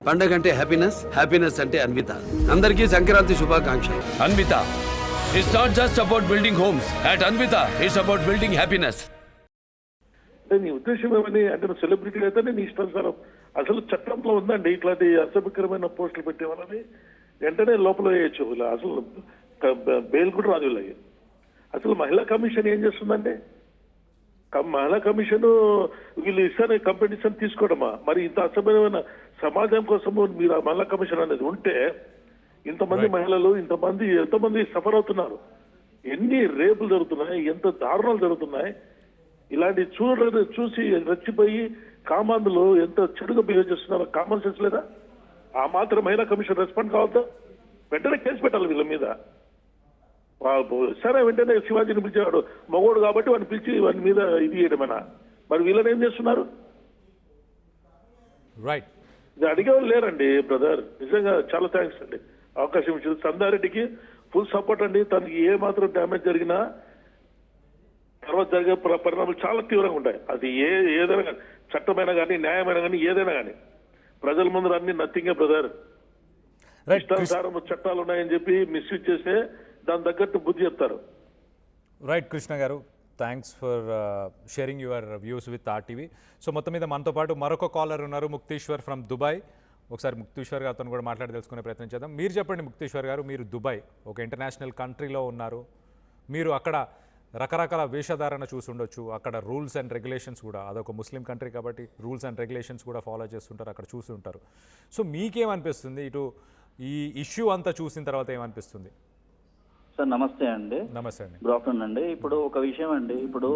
పండగ అంటే happiness, happiness అంటే అన్విత. అందరికీ సంక్రాంతి శుభాకాంక్షలు. Anvita, it's not just about building homes. At Anvita it's about building happiness. అంటే నీ ఉద్దేశం ఏమని అంటే నువ్వు సెలబ్రిటీ అయితే నీ ఇష్టానుసారం అసలు చట్టంలో ఉందండి ఇట్లాంటి అసభ్యకరమైన పోస్టులు పెట్టేవాళ్ళని వెంటనే లోపల వేయచ్చు. ఇలా అసలు బెయిల్ కూడా రాదు వీళ్ళకి. అసలు మహిళా కమిషన్ ఏం చేస్తుందంటే మహిళా కమిషన్ వీళ్ళు ఇస్తానే కంపెనీషన్ తీసుకోవడమా? మరి ఇంత అసభ్యమైన సమాజం కోసము మీరు ఆ మహిళా కమిషన్ అనేది ఉంటే ఇంతమంది మహిళలు ఎంతమంది సఫర్ అవుతున్నారు, ఎన్ని రేపులు జరుగుతున్నాయి, ఎంత దారుణాలు జరుగుతున్నాయి. ఇలాంటి చూసి రెచ్చిపోయి కామాంధులు ఎంత చెడుగా బిహేవ్ చేస్తున్నారో కామన్ సెన్స్ లేదా? ఆ మాత్రం మహిళా కమిషన్ రెస్పాండ్ కావద్దా? వెంటనే కేసు పెట్టాలి వీళ్ళ మీద. సరే వెంటనే శివాజీని పిలిచేవాడు మగోడు కాబట్టి వాడిని పిలిచి వాడి మీద ఇది చేయడమేనా? మరి వీళ్ళని ఏం చేస్తున్నారు? రైట్, ఇది అడిగేవాళ్ళు లేరండి బ్రదర్. నిజంగా చాలా థ్యాంక్స్ అండి అవకాశం ఇచ్చింది. సందారెడ్డికి ఫుల్ సపోర్ట్ అండి. తనకి ఏ మాత్రం డ్యామేజ్ జరిగినా తర్వాత జరిగే పరిణామాలు చాలా తీవ్రంగా ఉంటాయి. అది ఏదైనా కానీ, చట్టమైనా కానీ, న్యాయమైనా కానీ, ఏదైనా కానీ ప్రజల ముందు అన్ని నథింగే బ్రదర్. ఇష్టానుసారం చట్టాలు ఉన్నాయని చెప్పి మిస్యూజ్ చేస్తే దాని తగ్గట్టు బుద్ధి చెప్తారు. రైట్ కృష్ణ గారు, thanks for sharing your views with RTV. So మొత్తం మీద మనతో పాటు మరొక కాలర్ ఉన్నారు, ముక్తేశ్వర్ ఫ్రమ్ దుబాయ్. ఒకసారి ముక్తేశ్వర్ గారితో కూడా మాట్లాడి తెలుసుకునే ప్రయత్నం చేద్దాం. మీరు చెప్పండి ముక్తేశ్వర్ గారు, మీరు దుబాయ్ ఒక ఇంటర్నేషనల్ కంట్రీలో ఉన్నారు. మీరు అక్కడ రకరకాల వేషధారణ చూసి ఉండొచ్చు. అక్కడ రూల్స్ అండ్ రెగ్యులేషన్స్ కూడా, అదొక ముస్లిం కంట్రీ కాబట్టి రూల్స్ అండ్ రెగ్యులేషన్స్ కూడా ఫాలో చేస్తుంటారు, అక్కడ చూసి ఉంటారు. సో మీకేమనిపిస్తుంది ఇటు ఈ ఇష్యూ అంతా చూసిన తర్వాత ఏమనిపిస్తుంది? సార్ నమస్తే అండి. నమస్తే అండి. గుడ్ ఆఫ్టర్నూన్ అండి. ఇప్పుడు ఒక విషయం అండి, ఇప్పుడు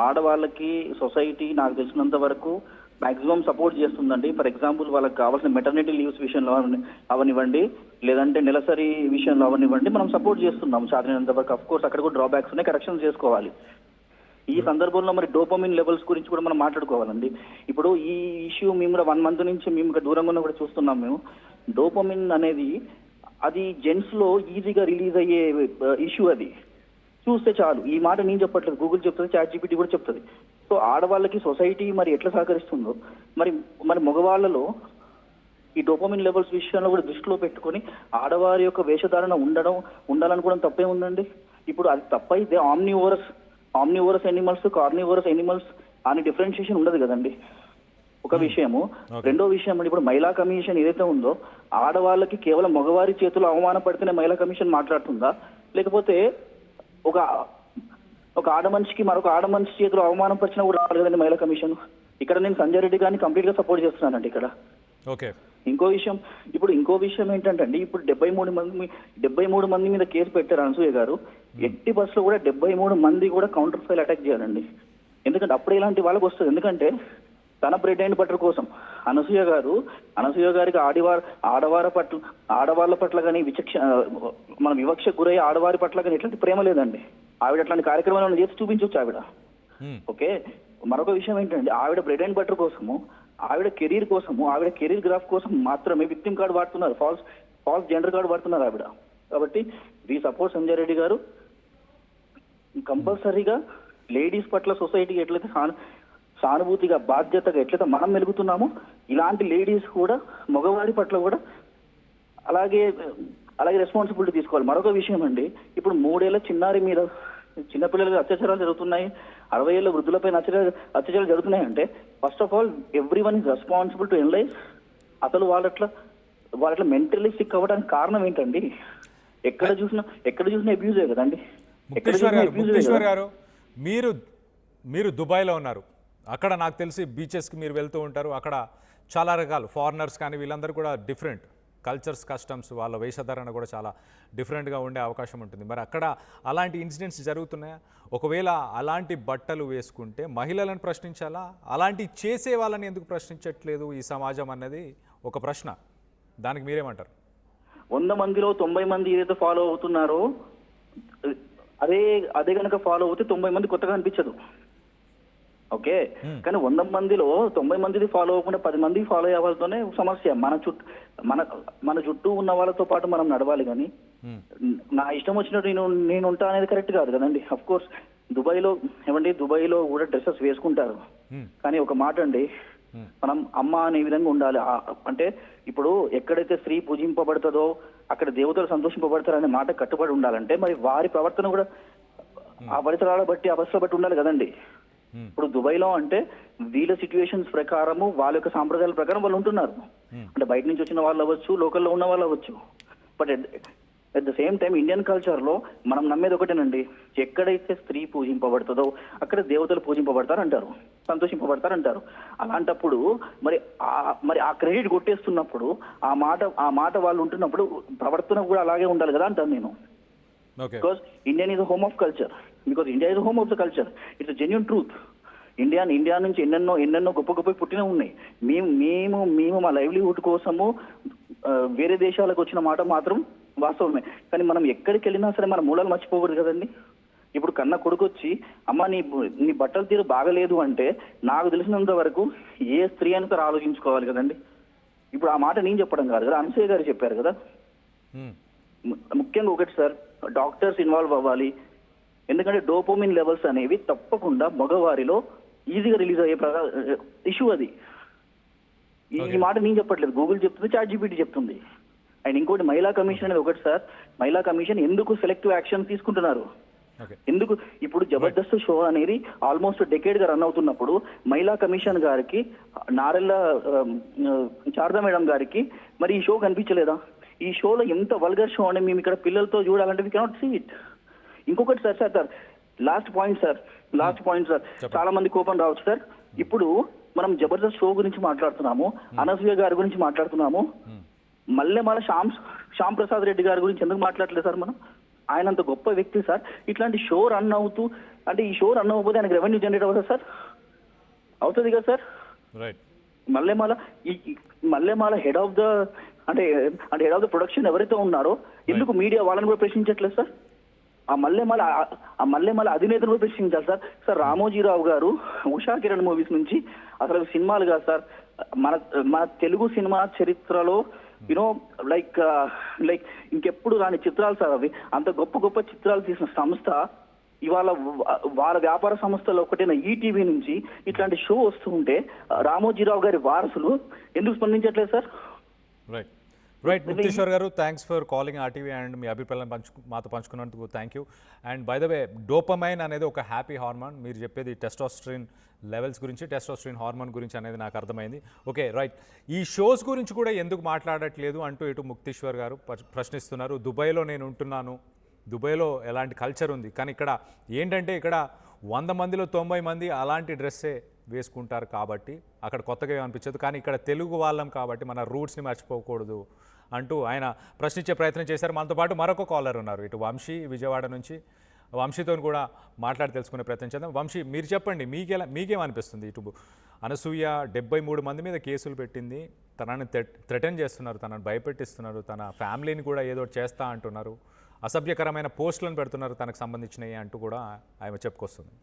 ఆడవాళ్ళకి సొసైటీ నాకు తెలిసినంత వరకు మాక్సిమం సపోర్ట్ చేస్తుందండి. ఫర్ ఎగ్జాంపుల్ వాళ్ళకి కావాల్సిన మెటర్నిటీ లీవ్స్ విషయంలో అవనివ్వండి, లేదంటే నెలసరి విషయంలో అవనివ్వండి, మనం సపోర్ట్ చేస్తున్నాం సాధారణంత వరకు. అఫ్ కోర్స్ అక్కడ కూడా డ్రాబ్యాక్స్ ఉన్నాయి, కరెక్షన్స్ చేసుకోవాలి. ఈ సందర్భంలో మరి డోపమిన్ లెవెల్స్ గురించి కూడా మనం మాట్లాడుకోవాలండి. ఇప్పుడు ఈ ఇష్యూ మేము కూడా 1 month నుంచి మేము దూరంగా ఉన్న కూడా చూస్తున్నాం. మేము డోపమిన్ అనేది అది జెంట్స్ లో ఈజీగా రిలీజ్ అయ్యే ఇష్యూ. అది చూస్తే చాలు, ఈ మాట నేను చెప్పట్లేదు, గూగుల్ చెప్తుంది, చాట్ జీపీటీ కూడా చెప్తుంది. సో ఆడవాళ్ళకి సొసైటీ మరి ఎట్లా సహకరిస్తుందో మరి మగవాళ్ళలో ఈ డోపమిన్ లెవెల్స్ విషయంలో కూడా దృష్టిలో పెట్టుకొని ఆడవారి యొక్క వేషధారణ ఉండాలనుకోవడం తప్పే ఉందండి. ఇప్పుడు అది తప్పైతే ఆమ్నివోరస్ ఎనిమల్స్, కార్నివోరస్ ఎనిమల్స్ అని డిఫరెన్షియేషన్ ఉండదు కదండి ఒక విషయము. రెండో విషయం అంటే ఇప్పుడు మహిళా కమిషన్ ఏదైతే ఉందో ఆడవాళ్ళకి కేవలం మగవారి చేతులు అవమానపడితేనే మహిళా కమిషన్ మాట్లాడుతుందా, లేకపోతే ఒక ఆడ మనిషికి మరొక ఆడ మనిషి చేతులు అవమానం పరిచినా కూడా రావాలి కదండి మహిళా కమిషన్. ఇక్కడ నేను సంజయ్ రెడ్డి గారిని కంప్లీట్ గా సపోర్ట్ చేస్తున్నానండి ఇక్కడ. ఓకే, ఇంకో విషయం ఏంటంటే ఇప్పుడు 73 మంది మీద కేసు పెట్టారు అనసూయ గారు. ఎట్టి బస్సులో కూడా 73 మంది కూడా కౌంటర్ ఫైల్ అటాక్ చేయాలండి. ఎందుకంటే అప్పుడే ఇలాంటి వాళ్ళకి వస్తుంది. ఎందుకంటే తన బ్రెడ్ అండ్ బటర్ కోసం అనసూయ గారికి ఆడవాళ్ళ పట్ల కానీ మన వివక్ష గురై ఆడవారి పట్ల కానీ ఎట్లాంటి ప్రేమ లేదండి. ఆవిడ అట్లాంటి కార్యక్రమాలను చేసి చూపించవచ్చు ఆవిడ. ఓకే, మరొక విషయం ఏంటంటే ఆవిడ బ్రెడ్ అండ్ బటర్ కోసము, ఆవిడ కెరీర్ గ్రాఫ్ కోసం మాత్రమే విక్టిమ్ కార్డు వాడుతున్నారు, ఫాల్స్ జెండర్ కార్డు వాడుతున్నారు ఆవిడ. కాబట్టి వి సపోర్ట్ సంజయ్ రెడ్డి గారు. కంపల్సరీగా లేడీస్ పట్ల సొసైటీకి ఎట్లయితే సానుభూతిగా, బాధ్యతగా ఎట్లయితే మనం మెలుగుతున్నామో ఇలాంటి లేడీస్ కూడా మగవారి పట్ల కూడా అలాగే రెస్పాన్సిబిలిటీ తీసుకోవాలి. మరొక విషయం అండి, ఇప్పుడు 3 ఏళ్ల చిన్నారి మీద చిన్నపిల్లలకి అత్యాచారాలు జరుగుతున్నాయి, 60 ఏళ్ల వృద్ధులపైన అత్యాచారాలు జరుగుతున్నాయి అంటే first of all everyone is responsible to analyse. అసలు వాళ్ళట్లా మెంటల్లీ సిక్ అవ్వడానికి కారణం ఏంటండి? ఎక్కడ చూసినా అబ్యూజే కదండి. ముక్తేశ్వర్ గారు, మీరు దుబాయ్లో ఉన్నారు. అక్కడ నాకు తెలిసి బీచెస్కి మీరు వెళ్తూ ఉంటారు. అక్కడ చాలా రకాలు ఫారినర్స్ కానీ వీళ్ళందరూ కూడా డిఫరెంట్ కల్చర్స్, కస్టమ్స్, వాళ్ళ వేషధారణ కూడా చాలా డిఫరెంట్గా ఉండే అవకాశం ఉంటుంది. మరి అక్కడ అలాంటి ఇన్సిడెంట్స్ జరుగుతున్నాయా? ఒకవేళ అలాంటి బట్టలు వేసుకుంటే మహిళలను ప్రశ్నించాలా? అలాంటి చేసే వాళ్ళని ఎందుకు ప్రశ్నించట్లేదు ఈ సమాజం అన్నది ఒక ప్రశ్న. దానికి మీరేమంటారు? 100 మందిలో 90 మంది ఏదైతే ఫాలో అవుతున్నారో అదే కనుక ఫాలో అవుతే 90 మంది కొత్తగా అనిపించదు. ఓకే, కానీ 100 మందిలో 90 మందిది ఫాలో అవ్వకుండా 10 మంది ఫాలో అయ్యే వాళ్ళతోనే సమస్య. మన చుట్టూ ఉన్న వాళ్ళతో పాటు మనం నడవాలి. కానీ నా ఇష్టం వచ్చినట్టు నేను ఉంటా అనేది కరెక్ట్ కాదు కదండి. అఫ్ కోర్స్ దుబాయ్లో కూడా డ్రెస్సెస్ వేసుకుంటారు. కానీ ఒక మాట అండి, మనం అమ్మ అనే విధంగా ఉండాలి. అంటే ఇప్పుడు ఎక్కడైతే స్త్రీ పూజింపబడుతుందో అక్కడ దేవతలు సంతోషింపబడతారు అనే మాట కట్టుబడి ఉండాలంటే మరి వారి ప్రవర్తన కూడా ఆ పరిసరాల బట్టి ఆ బస్సుల బట్టి ఉండాలి కదండి. ఇప్పుడు దుబాయ్లో అంటే వీళ్ళ సిచ్యువేషన్స్ ప్రకారము వాళ్ళ యొక్క సాంప్రదాయాల ప్రకారం వాళ్ళు ఉంటున్నారు. అంటే బయట నుంచి వచ్చిన వాళ్ళు అవ్వచ్చు, లోకల్లో ఉన్న వాళ్ళు అవ్వచ్చు. But at the same time Indian culture లో మనం నమ్మేది ఒకటేనండి, ఎక్కడైతే స్త్రీ పూజింపబడుతుందో అక్కడ దేవతలు పూజింపబడతారు అంటారు, సంతోషింపబడతారు అంటారు. అలాంటప్పుడు మరి ఆ క్రెడిట్ కొట్టేస్తున్నప్పుడు ఆ మాట వాళ్ళు ఉంటున్నప్పుడు ప్రవర్తన కూడా అలాగే ఉండాలి కదా అంటాను నేను. Because Indian is home of culture, because India is home of the culture. It's genuine truth. India నుంచి ఎన్నెన్నో గొప్ప పుట్టినవి ఉన్నాయి. మేము మా లైవ్లీహుడ్ కోసము వేరే దేశాలకు వచ్చిన మాట మాత్రం వాస్తవమే. కానీ మనం ఎక్కడికి వెళ్ళినా సరే మన మూలాలు మర్చిపోకూడదు కదండి. ఇప్పుడు కన్న కొడుకు వచ్చి అమ్మ నీ బట్టల తీరు బాగలేదు అంటే నాకు తెలిసినంత వరకు ఏ స్త్రీ అని సార్ ఆలోచించుకోవాలి కదండి. ఇప్పుడు ఆ మాట నేను చెప్పడం కాదు కదా, అనసూయ గారు చెప్పారు కదా. ముఖ్యంగా ఒకటి సార్, డాక్టర్స్ ఇన్వాల్వ్ అవ్వాలి. ఎందుకంటే డోపోమిన్ లెవెల్స్ అనేవి తప్పకుండా మగవారిలో ఈజీగా రిలీజ్ అయ్యే ఇష్యూ అది. ఈ మాట నేను చెప్పట్లేదు, గూగుల్ చెప్తుంది, ChatGPT చెప్తుంది. అండ్ ఇంకోటి మహిళా కమిషన్ అనేది ఒకటి సార్, మహిళా కమిషన్ ఎందుకు సెలెక్టివ్ యాక్షన్ తీసుకుంటున్నారు, ఎందుకు ఇప్పుడు జబర్దస్త్ షో అనేది ఆల్మోస్ట్ డెకేడ్ గా రన్ అవుతున్నప్పుడు మహిళా కమిషన్ గారికి, నారెల్ల శారదా మేడం గారికి మరి ఈ షో కనిపించలేదా? ఈ షోలో ఎంత వల్గర్ షో అని మేము ఇక్కడ పిల్లలతో చూడాలంటే వీ కెనాట్ సీ ఇట్. ఇంకొకటి సార్ లాస్ట్ పాయింట్ సార్ చాలా మంది కోపం రావచ్చు సార్. ఇప్పుడు మనం జబర్దస్త్ షో గురించి మాట్లాడుతున్నాము, అనసూయ గారి గురించి మాట్లాడుతున్నాము, మల్లెమాల శ్యామ్ ప్రసాద్ రెడ్డి గారి గురించి ఎందుకు మాట్లాడలేదు సార్ మనం? ఆయన అంత గొప్ప వ్యక్తి సార్. ఇట్లాంటి షో రన్ అవుతూ అంటే ఈ షో రన్ అవ్వకపోతే ఆయనకు రెవెన్యూ జనరేట్ అవుతుంది సార్, అవుతుంది కదా sir. Mallemala head of the అంటే హెడ్ ఆఫ్ ద ప్రొడక్షన్ ఎవరైతే ఉన్నారో ఎందుకు మీడియా వాళ్ళని కూడా ప్రశ్నించట్లేదు సార్? ఆ మల్లెమాల అధినేతను కూడా ప్రశ్నించాలి సార్. సార్ రామోజీరావు గారు ఉషా కిరణ్ మూవీస్ నుంచి అసలు సినిమాలు కాదు సార్, మన తెలుగు సినిమా చరిత్రలో యూనో లైక్ ఇంకెప్పుడు రాని చిత్రాలు సార్ అవి. అంత గొప్ప చిత్రాలు తీసిన సంస్థ ఇవాళ వాళ్ళ వ్యాపార సంస్థలో ఒకటైన ఈటీవీ నుంచి ఇట్లాంటి షో వస్తూ ఉంటే రామోజీరావు గారి వారసులు ఎందుకు స్పందించట్లేదు sir? Right Mukteshwar garu, thanks for calling RTV and మీ అభిప్రాయాలను మాతో పంచుకున్నందుకు thank you. And by the way, dopamine అనేది ఒక హ్యాపీ హార్మోన్. మీరు చెప్పేది టెస్టోస్టెరాన్ లెవెల్స్ గురించి, టెస్టోస్టెరాన్ హార్మోన్ గురించి అనేది నాకు అర్థమైంది. ఓకే రైట్, ఈ షోస్ గురించి కూడా ఎందుకు మాట్లాడట్లేదు అంటూ ఇటు ముక్తేశ్వర్ గారు ప్రశ్నిస్తున్నారు. దుబాయ్లో నేను ఉంటున్నాను, దుబాయ్లో ఎలాంటి కల్చర్ ఉంది, కానీ ఇక్కడ ఏంటంటే ఇక్కడ 100 మందిలో 90 మంది అలాంటి డ్రెస్సే వేసుకుంటారు కాబట్టి అక్కడ కొత్తగా అనిపించదు. కానీ ఇక్కడ తెలుగు వాళ్ళం కాబట్టి మన రూట్స్ని మర్చిపోకూడదు అంటూ ఆయన ప్రశ్నించే ప్రయత్నం చేశారు. మనతో పాటు మరొక కాలర్ ఉన్నారు, ఇటు వంశీ విజయవాడ నుంచి. వంశీతో కూడా మాట్లాడి తెలుసుకునే ప్రయత్నం చేద్దాం. వంశీ, మీరు చెప్పండి, మీకేమనిపిస్తుంది? ఇటు అనసూయ 73 మంది మీద కేసులు పెట్టింది, తనని థ్రెటన్ చేస్తున్నారు, తనని భయపెట్టిస్తున్నారు, తన ఫ్యామిలీని కూడా ఏదో చేస్తా అంటున్నారు, అసభ్యకరమైన పోస్టులను పెడుతున్నారు తనకు సంబంధించినవి అంటూ కూడా ఆమె చెప్పుకొస్తుంది.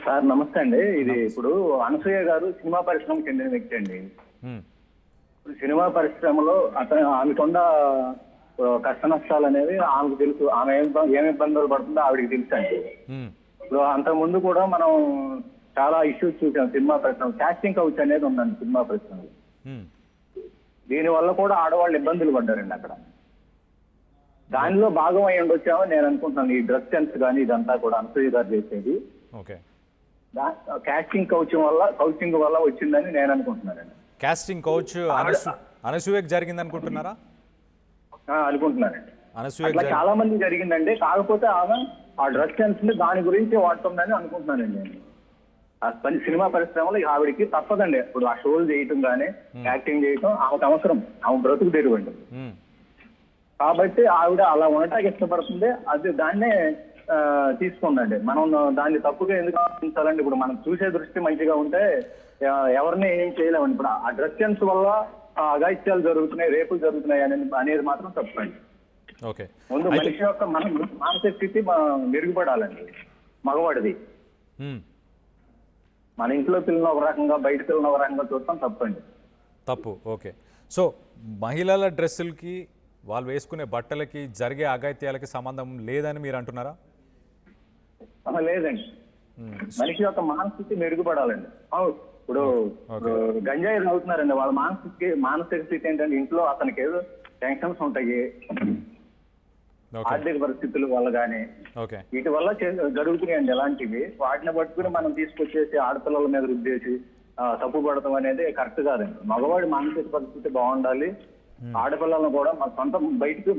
సార్ నమస్తే అండి. ఇది ఇప్పుడు అనసూయ గారు సినిమా పరిశ్రమకు చెందిన వ్యక్తి అండి. ఇప్పుడు సినిమా పరిశ్రమలో ఆమెకున్న కష్ట నష్టాలు అనేవి ఆమెకు తెలుసు. ఆమె ఏమి ఇబ్బందులు పడుతుందో ఆవిడకి తెలుసు అండి. ఇప్పుడు అంతకు ముందు కూడా మనం చాలా ఇష్యూస్ చూసాం సినిమా పరిశ్రమ. కాస్టింగ్ కౌచ్ అనేది ఉందండి సినిమా పరిశ్రమలో. దీనివల్ల కూడా ఆడవాళ్ళు ఇబ్బందులు పడ్డారండి అక్కడ. దానిలో భాగం అయ్యి ఉండొచ్చామని నేను అనుకుంటున్నాను. ఈ డ్రగ్ సెన్స్ కానీ ఇదంతా కూడా అనసూయ గారు చేసేది కాస్టింగ్ కౌచింగ్ వల్ల వచ్చిందని నేను అనుకుంటున్నానండి. కాస్టింగ్ కౌచ్ అనసూయకు జరిగింది అనుకుంటున్నారా? అనుకుంటున్నానండి. అనసూయ చాలా మంది జరిగిందండి. కాకపోతే ఆమె ఆ డ్రగ్ సెన్స్ ని దాని గురించి వాడుతుందని అనుకుంటున్నానండి నేను. ఆ సినిమా పరిశ్రమలో ఆవిడికి తప్పదండి. ఇప్పుడు ఆ షోలు చేయటం కానీ యాక్టింగ్ చేయటం ఆమెకు అవసరం, ఆమె బ్రతుకు తెరువండి. కాబట్టి ఆవిడ అలా ఉండటానికి ఇష్టపడుతుంది. అది దాన్నే తీసుకుందండి. మనం దాన్ని తప్పుగా ఎందుకు ఆలోచించాలండి? ఇప్పుడు మనం చూసే దృష్టి మంచిగా ఉంటే ఎవరిని ఏం చేయలేమండి. ఇప్పుడు ఆ డ్రగ్ సెన్స్ వల్ల అఘాయిత్యాలు జరుగుతున్నాయి, రేపులు జరుగుతున్నాయి అనేది మాత్రం తప్పండి. ముందు మనిషి యొక్క మానసిక స్థితి మెరుగుపడాలండి మగవాడిది. మన ఇంట్లో పిల్లలు ఒక రకంగా, బయట పిల్లలు ఒక రకంగా చూస్తాం తప్పండి. తప్పు. ఓకే, సో మహిళల డ్రెస్సులకి వాళ్ళు వేసుకునే బట్టలకి జరిగే అఘాయిత్యాలకి సంబంధం లేదని మీరు అంటున్నారా? లేదండి. మనిషి యొక్క మానసిక మెరుగుపడాలండి. ఇప్పుడు గంజాయి తాగుతున్నారండి, వాళ్ళ మానసిక స్థితి ఏంటంటే ఇంట్లో అతనికి ఏదో టెన్షన్స్ ఉంటాయి, ఆర్థిక పరిస్థితుల వల్ల కానీ ఓకే వీటి వల్ల జరుగుతున్నాయండి ఇలాంటివి. వాటిని పట్టుకుని మనం తీసుకొచ్చేసి ఆడపిల్లల మీద రుద్దేసి తప్పు పడతాం అనేది కరెక్ట్ కాదండి. మగవాడి మానసిక పరిస్థితి బాగుండాలి. ఆడపిల్లలను కూడా మన సొంత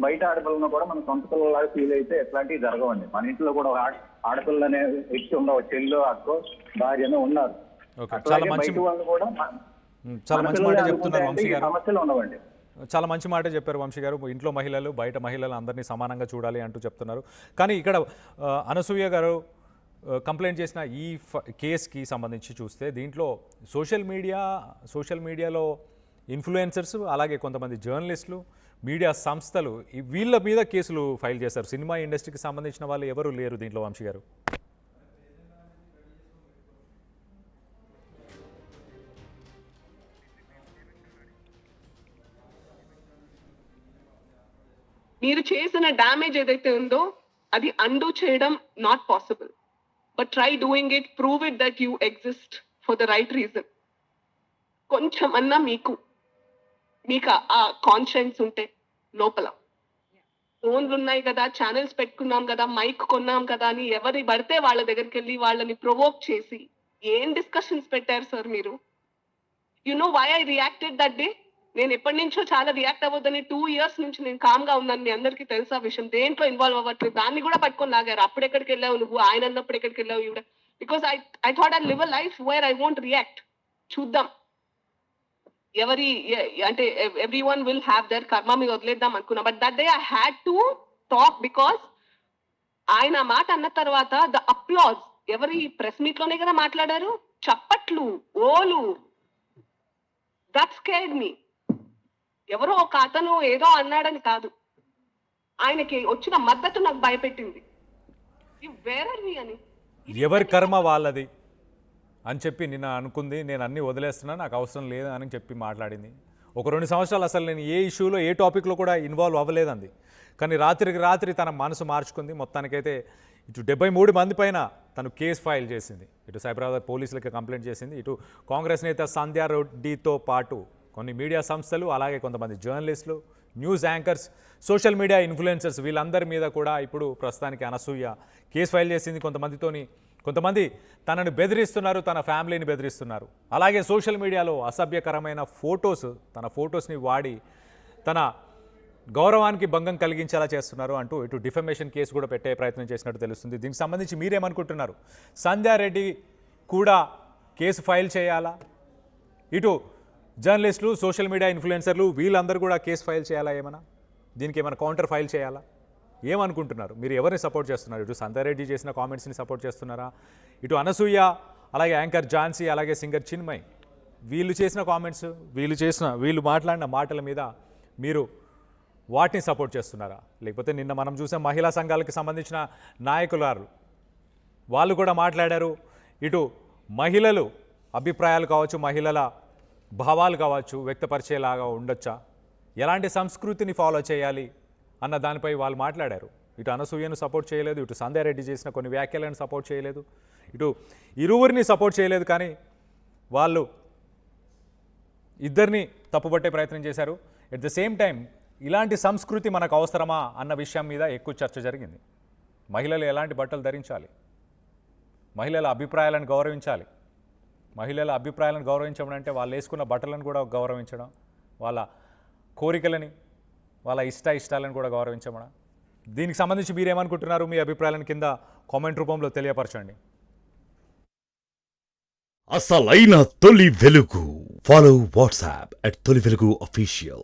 బయట ఆడపిల్లలను కూడా మన సొంత పిల్లలాగా ఫీల్ అయితే ఎట్లాంటివి జరగవండి. మన ఇంట్లో కూడా ఒక ఆడపిల్ల అనే వ్యక్తి ఉండవు, చెల్లు అక్కో భార్యనో ఉన్నారు. చాలా మంచి వాళ్ళు కూడా చాలా మంచి మాట చెప్తున్నారు వంశీ గారు. సమస్యలు ఉండవండి. చాలా మంచి మాట చెప్పారు వంశీ గారు. ఇంట్లో మహిళలు బయట మహిళలు అందరినీ సమానంగా చూడాలి అంటూ చెప్తున్నారు. కానీ ఇక్కడ అనసూయ గారు కంప్లైంట్ చేసిన ఈ కేసుకి సంబంధించి చూస్తే దీంట్లో సోషల్ మీడియాలో ఇన్ఫ్లుయెన్సర్స్ అలాగే కొంతమంది జర్నలిస్టులు మీడియా సంస్థలు వీళ్ళ మీద కేసులు ఫైల్ చేశారు. సినిమా ఇండస్ట్రీకి సంబంధించిన వాళ్ళు ఎవరు లేరు దీంట్లో వంశీ గారు. మీరు చేసిన డ్యామేజ్ ఏదైతే ఉందో అది అండూ చేయడం not possible, but try doing it, prove it that you exist for the right reason. కొంచెం అన్నా మీకు ఆ కాన్షియన్స్ ఉంటే లోపల ఫోన్లు ఉన్నాయి కదా, ఛానల్స్ పెట్టుకున్నాం కదా, మైక్ కొన్నాం కదా అని ఎవరి పడితే వాళ్ళ దగ్గరికి వెళ్ళి వాళ్ళని ప్రొవోక్ చేసి ఏం డిస్కషన్స్ పెట్టారు సార్ మీరు? You know why I reacted that day? నేను ఎప్పటి నుంచో చాలా రియాక్ట్ అవ్వద్దని 2 years నుంచి నేను కామ్గా ఉన్నాను. మీ అందరికీ తెలుసా విషయం? దేంట్లో ఇన్వాల్వ్ అవ్వట్లేదు. దాన్ని కూడా పట్టుకొని లాగారు. అప్పుడు ఎక్కడికి వెళ్ళావు నువ్వు, ఆయన అన్నప్పుడు ఎక్కడికి వెళ్ళావు ఇవిడ? Because I thought I live a life where I won't react. చూద్దాం అంటే everyone will have their karma, మీరు వదిలేద్దాం అనుకున్నా. But that day I had to talk because ఆయన మాట అన్న తర్వాత ద అప్లాజ్ ఎవరి ప్రెస్ మీట్ లోనే కదా మాట్లాడారు, చప్పట్లు, ఓలు, దట్ స్కేర్డ్ మీ. ఎవరో ఒక అతను ఏదో అన్నాడని కాదు, ఆయనకి వచ్చిన మద్దతు నాకు భయపెట్టింది. అని ఎవరి కర్మ వాళ్ళది అని చెప్పి నిన్న అనుకుంది. నేను అన్నీ వదిలేస్తున్నా, నాకు అవసరం లేదు అని చెప్పి మాట్లాడింది. ఒక 2 సంవత్సరాలు అసలు నేను ఏ ఇష్యూలో ఏ టాపిక్లో కూడా ఇన్వాల్వ్ అవ్వలేదంది. కానీ రాత్రికి రాత్రి తన మనసు మార్చుకుంది. మొత్తానికైతే ఇటు 73 మంది పైన తను కేసు ఫైల్ చేసింది. ఇటు సైబరాబాద్ పోలీసులకి కంప్లైంట్ చేసింది. ఇటు కాంగ్రెస్ నేత సంధ్యా రెడ్డితో పాటు కొన్ని మీడియా సంస్థలు అలాగే కొంతమంది జర్నలిస్టులు, news anchors, social media influencers వీళ్ళందరి మీద కూడా ఇప్పుడు ప్రస్తుతానికి అనసూయ కేసు ఫైల్ చేసింది. కొంతమంది తనను బెదిరిస్తున్నారు, తన ఫ్యామిలీని బెదిరిస్తున్నారు. అలాగే సోషల్ మీడియాలో అసభ్యకరమైన తన ఫొటోస్ని వాడి తన గౌరవానికి భంగం కలిగించేలా చేస్తున్నారు అంటూ ఇటు డిఫమేషన్ కేసు కూడా పెట్టే ప్రయత్నం చేసినట్టు తెలుస్తుంది. దీనికి సంబంధించి మీరేమనుకుంటున్నారు? సంధ్యారెడ్డి కూడా కేసు ఫైల్ చేయాలా? ఇటు జర్నలిస్టులు, సోషల్ మీడియా ఇన్ఫ్లుయెన్సర్లు వీళ్ళందరూ కూడా కేసు ఫైల్ చేయాలా? దీనికి ఏమైనా కౌంటర్ ఫైల్ చేయాలా? ఏమనుకుంటున్నారు? మీరు ఎవరిని సపోర్ట్ చేస్తున్నారు? ఇటు సంధ్యారెడ్డి చేసిన కామెంట్స్ని సపోర్ట్ చేస్తున్నారా? ఇటు అనసూయ, అలాగే యాంకర్ ఝాన్సీ, అలాగే సింగర్ చిన్మయ్ వీళ్ళు చేసిన కామెంట్స్, వీళ్ళు మాట్లాడిన మాటల మీద మీరు వాటిని సపోర్ట్ చేస్తున్నారా? లేకపోతే నిన్న మనం చూసాం మహిళా సంఘాలకు సంబంధించిన నాయకులు వాళ్ళు కూడా మాట్లాడారు. ఇటు మహిళలు అభిప్రాయాలు కావచ్చు, మహిళల భావాలు కావచ్చు వ్యక్తపరిచేలాగా ఉండొచ్చా, ఎలాంటి సంస్కృతిని ఫాలో చేయాలి అన్న దానిపై వాళ్ళు మాట్లాడారు. ఇటు అనసూయను సపోర్ట్ చేయలేదు, ఇటు సంధ్యారెడ్డి చేసిన కొన్ని వ్యాఖ్యలను సపోర్ట్ చేయలేదు, ఇటు ఇరువురిని సపోర్ట్ చేయలేదు. కానీ వాళ్ళు ఇద్దరిని తప్పుపట్టే ప్రయత్నం చేశారు. ఎట్ ద సేమ్ టైం ఇలాంటి సంస్కృతి మనకు అవసరమా అన్న విషయం మీద ఎక్కువ చర్చ జరిగింది. మహిళలు ఎలాంటి బట్టలు ధరించాలి, మహిళల అభిప్రాయాలను గౌరవించాలి. మహిళల అభిప్రాయాలను గౌరవించడం అంటే వాళ్ళు వేసుకున్న బట్టలను కూడా గౌరవించడం, వాళ్ళ కోరికలని, వాళ్ళ ఇష్టాలను కూడా గౌరవించడం. దీనికి సంబంధించి మీరేమనుకుంటున్నారు? మీ అభిప్రాయాలను కింద కామెంట్ రూపంలో తెలియపరచండి. అసలైన తొలి వెలుగు. ఫాలో వాట్సాప్ @తొలి వెలుగు అఫీషియల్.